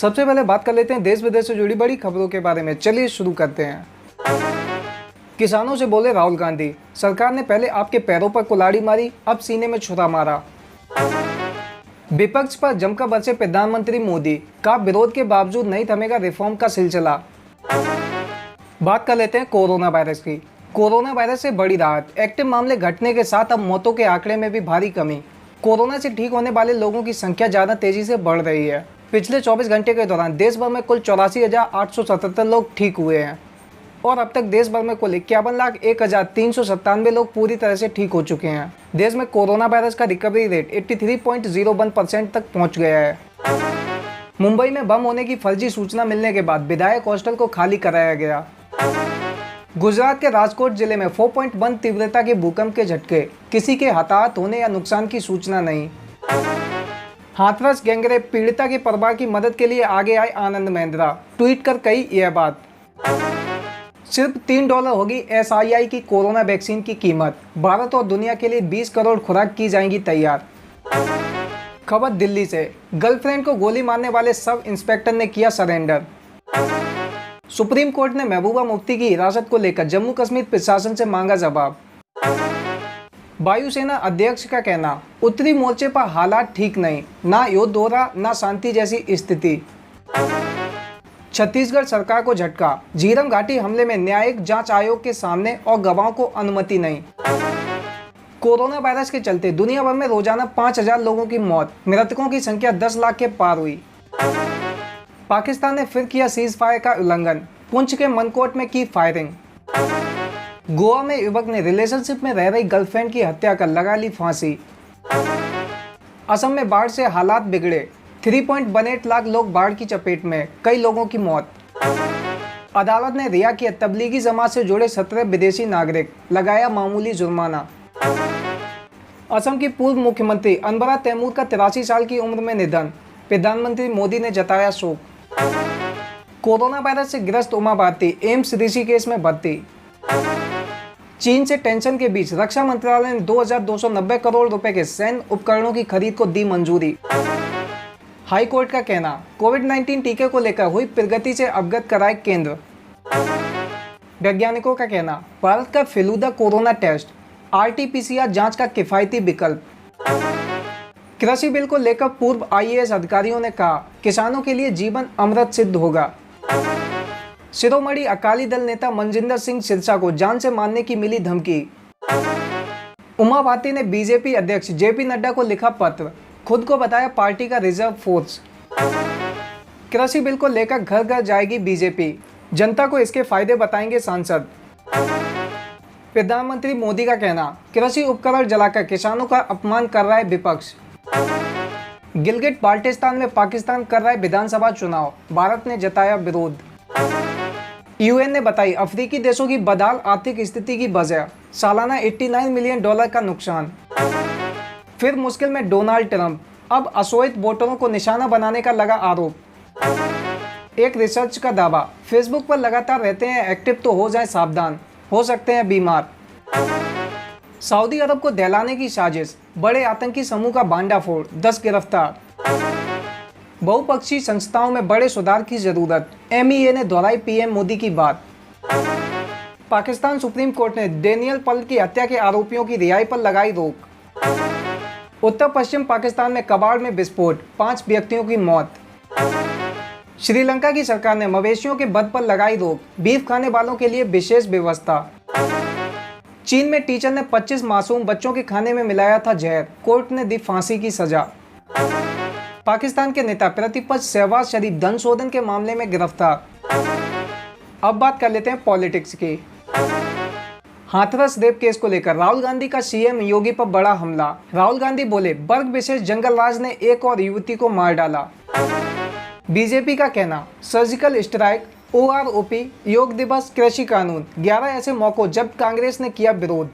सबसे पहले बात कर लेते हैं देश विदेश से जुड़ी बड़ी खबरों के बारे में। चलिए शुरू करते हैं। किसानों से बोले राहुल गांधी, सरकार ने पहले आपके पैरों पर कुल्हाड़ी मारी, अब सीने में छुरा मारा। विपक्ष पर जमकर बरसे प्रधानमंत्री मोदी, का विरोध के बावजूद नहीं थमेगा रिफॉर्म का सिलसिला। बात कर लेते हैं कोरोना वायरस की। कोरोना वायरस से बड़ी राहत, एक्टिव मामले घटने के साथ अब मौतों के आंकड़े में भी भारी कमी। कोरोना से ठीक होने वाले लोगों की संख्या ज़्यादा तेजी से बढ़ रही है। पिछले 24 घंटे के दौरान देश भर में कुल 84,877 लोग ठीक हुए हैं और अब तक देश भर में कुल 51,01,397 लोग पूरी तरह से ठीक हो चुके हैं। देश में कोरोना वायरस का रिकवरी रेट 83.01% तक पहुंच गया है। मुंबई में बम होने की फर्जी सूचना मिलने के बाद विधायक हॉस्टल को खाली कराया गया। गुजरात के राजकोट जिले में 4.1 तीव्रता के भूकंप के झटके, किसी के हताहत होने या नुकसान की सूचना नहीं। हाथरस गैंगरेप पीड़िता के परिवार की मदद के लिए आगे आए आनंद महिंद्रा, ट्वीट कर कही यह बात। सिर्फ $3 होगी SII की कोरोना वैक्सीन की कीमत, भारत और दुनिया के लिए 20 करोड़ खुराक की जाएंगी तैयार। खबर दिल्ली से, गर्लफ्रेंड को गोली मारने वाले सब इंस्पेक्टर ने किया सरेंडर। सुप्रीम कोर्ट ने महबूबा मुफ्ती की हिरासत को लेकर जम्मू कश्मीर प्रशासन से मांगा जवाब। वायुसेना अध्यक्ष का कहना, उत्तरी मोर्चे पर हालात ठीक नहीं, ना युद्ध हो रहा ना शांति जैसी स्थिति। छत्तीसगढ़ सरकार को झटका, झीरम घाटी हमले में न्यायिक जांच आयोग के सामने और गवाहों को अनुमति नहीं। कोरोना वायरस के चलते दुनिया भर में रोजाना 5,000 लोगों की मौत, मृतकों की संख्या 10 लाख के पार हुई। पाकिस्तान ने फिर किया सीज फायर का उल्लंघन, पुंछ के मनकोट में की फायरिंग। गोवा में युवक ने रिलेशनशिप में रह रही गर्लफ्रेंड की हत्या कर लगा ली फांसी। असम में बाढ़ से हालात बिगड़े, 3.18 लाख लोग बाढ़ की चपेट में, कई लोगों की मौत। अदालत ने रिहा किया तबलीगी जमात से जुड़े 17 विदेशी नागरिक, लगाया मामूली जुर्माना। असम की पूर्व मुख्यमंत्री अनबरा तैमूर का 83 साल की उम्र में निधन, प्रधानमंत्री मोदी ने जताया शोक। कोरोना वायरस से ग्रस्त उमा भारती एम्स ऋषिकेश में भर्ती। चीन से टेंशन के बीच रक्षा मंत्रालय ने 2,290 करोड़ रुपए के सैन्य उपकरणों की खरीद को दी मंजूरी। हाई कोर्ट का कहना, कोविड-19 टीके को लेकर हुई प्रगति से अवगत कराए केंद्र। वैज्ञानिकों का कहना, भारत का फेलूदा कोरोना टेस्ट, RT-PCR जांच का किफायती विकल्प। कृषि बिल को लेकर पूर्व IAS अधिकारियों ने कहा, किसानों के लिए जीवन अमृत सिद्ध होगा। शिरोमणि अकाली दल नेता मनजिंदर सिंह सिरसा को जान से मारने की मिली धमकी। उमा भारती ने बीजेपी अध्यक्ष JP नड्डा को लिखा पत्र, खुद को बताया पार्टी का रिजर्व फोर्स। कृषि बिल को लेकर घर घर जाएगी बीजेपी, जनता को इसके फायदे बताएंगे सांसद। प्रधानमंत्री मोदी का कहना, कृषि उपकरण जलाकर किसानों का अपमान कर रहा है विपक्ष। गिलगिट बाल्टिस्तान में पाकिस्तान कर रहा है विधानसभा चुनाव, भारत ने जताया विरोध। UN ने बताई अफ्रीकी देशों की बदहाल आर्थिक स्थिति की वजह, सालाना $89 मिलियन का नुकसान। फिर मुश्किल में डोनाल्ड ट्रंप, अब अशोचित वोटरों को निशाना बनाने का लगा आरोप। एक रिसर्च का दावा, फेसबुक पर लगातार रहते हैं एक्टिव तो हो जाए सावधान, हो सकते हैं बीमार। सऊदी अरब को दहलाने की साजिश, बड़े आतंकी समूह का भांडाफोड़, 10 गिरफ्तार। बहुपक्षीय संस्थाओं में बड़े सुधार की जरूरत, MEA ने दोहराई PM मोदी की बात। पाकिस्तान सुप्रीम कोर्ट ने डेनियल पल की हत्या के आरोपियों की रिहाई पर लगाई रोक। उत्तर पश्चिम पाकिस्तान में कबाड़ में विस्फोट, 5 व्यक्तियों की मौत। श्रीलंका की सरकार ने मवेशियों के वध पर लगाई रोक, बीफ खाने वालों के लिए विशेष व्यवस्था। चीन में टीचर ने 25 मासूम बच्चों के खाने में मिलाया था जहर, कोर्ट ने दी फांसी की सजा। पाकिस्तान के नेता प्रतिपक्ष शहबाज शरीफ धन शोधन के मामले में गिरफ्तार। अब बात कर लेते हैं पॉलिटिक्स की। हाथरस रेप केस को लेकर राहुल गांधी का CM योगी पर बड़ा हमला। राहुल गांधी बोले, वर्ग विशेष जंगल राज ने एक और युवती को मार डाला। बीजेपी का कहना, सर्जिकल स्ट्राइक, OROP, योग दिवस, कृषि कानून, 11 ऐसे मौकों जब कांग्रेस ने किया विरोध।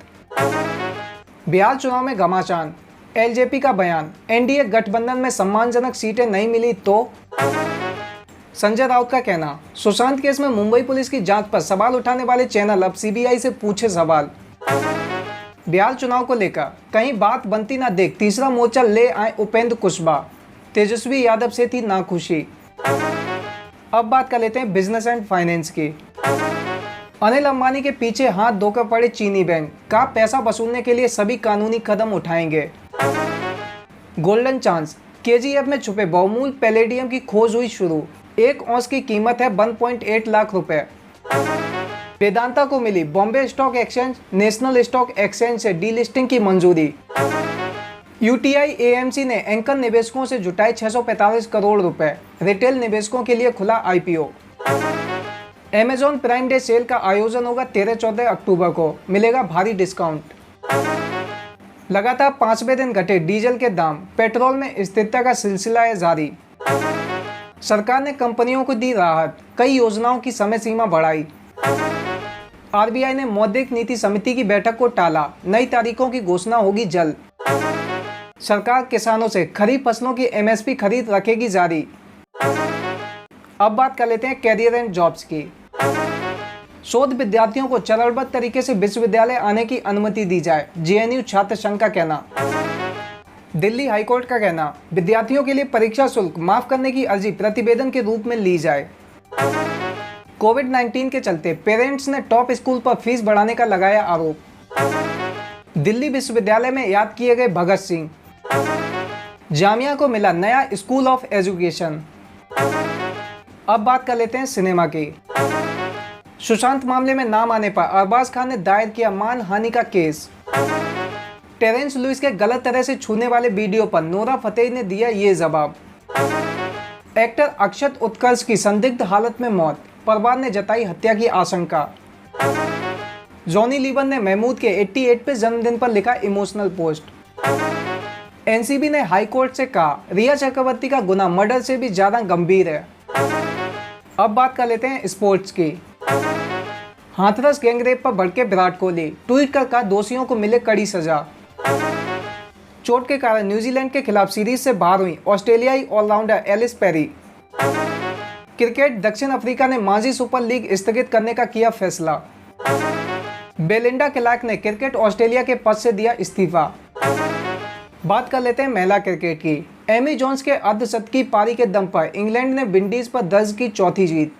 बिहार चुनाव में घमासान, LJP का बयान, NDA गठबंधन में सम्मानजनक सीटें नहीं मिली तो। संजय राउत का कहना, सुशांत केस में मुंबई पुलिस की जांच पर सवाल उठाने वाले चैनल अब CBI से पूछे सवाल। बिहार चुनाव को लेकर कहीं बात बनती ना देख तीसरा मोर्चा ले आए उपेंद्र कुशवाहा, तेजस्वी यादव से थी नाखुशी। अब बात कर लेते हैं बिजनेस एंड फाइनेंस की। अनिल अंबानी के पीछे हाथ धोकर पड़े चीनी बैंक का पैसा वसूलने के लिए सभी कानूनी कदम उठाएंगे। गोल्डन चांस, केजीएफ में छुपे बहुमूल्य पैलेडियम की खोज हुई शुरू। 1 औंस की कीमत है 1.8 लाख रुपए। वेदांता को मिली Bombay stock exchange national stock exchange से डीलिस्टिंग की मंजूरी। यूटीआई एएमसी ने एंकर निवेशकों से जुटाए 645 करोड़ रुपए। रिटेल निवेशकों के लिए खुला IPO. Amazon prime day sale का आयोजन होगा 13-14 अक्टूबर को। मिलेगा भारी डिस्काउंट। लगातार 5वें दिन घटे डीजल के दाम। पेट्रोल में स्थिरता का सिलसिला है जारी। सरकार ने कंपनियों को दी राहत। कई योजनाओं की समय सीमा बढ़ाई। आरबीआई ने मौद्रिक नीति समिति की बैठक को टाला। नई तारीखों की घोषणा होगी जल्द। सरकार किसानों से खरीफ फसलों की एमएसपी खरीद रखेगी जारी। अब बात कर लेते हैं कैरियर एंड जॉब्स की। शोध विद्यार्थियों को चरणबद्ध तरीके से विश्वविद्यालय आने की अनुमति दी जाए, जेएनयू छात्र संघ का कहना। दिल्ली हाईकोर्ट का कहना, विद्यार्थियों के लिए परीक्षा शुल्क माफ करने की अर्जी प्रतिवेदन के रूप में ली जाए। कोविड-19 के चलते पेरेंट्स ने टॉप स्कूल पर फीस बढ़ाने का लगाया आरोप। दिल्ली विश्वविद्यालय में याद किए गए भगत सिंह। जामिया को मिला नया स्कूल ऑफ एजुकेशन। अब बात कर लेते हैं सिनेमा की। सुशांत मामले में नाम आने पर अरबाज खान ने दायर किया मानहानि का केस। टेरेंस लुइस के गलत तरह से छूने वाले वीडियो पर नोरा फतेही ने दिया ये जवाब। एक्टर अक्षत उत्कर्ष की संदिग्ध हालत में मौत, परिवार ने जताई हत्या की आशंका। जॉनी लीवर ने महमूद के 88वें जन्मदिन पर लिखा इमोशनल पोस्ट। एनसीबी ने हाई कोर्ट से कहा रिया चक्रवर्ती का गुनाह मर्डर से भी ज्यादा गंभीर है। अब बात कर लेते हैं स्पोर्ट्स की। हाथरस गैंगरेप पर भड़के विराट कोहली, ट्वीट कर कहा दोषियों को मिले कड़ी सजा। चोट के कारण न्यूजीलैंड के खिलाफ सीरीज से बाहर हुई ऑस्ट्रेलियाई ऑलराउंडर एलिस पेरी। क्रिकेट, दक्षिण अफ्रीका ने मांझी सुपर लीग स्थगित करने का किया फैसला। बेलिंडा क्लार्क ने क्रिकेट ऑस्ट्रेलिया के पद से दिया इस्तीफा। बात कर लेते हैं महिला क्रिकेट की। एमी जोन्स के अर्धशतकीय पारी के दम पर इंग्लैंड ने विंडीज पर दर्ज की चौथी जीत।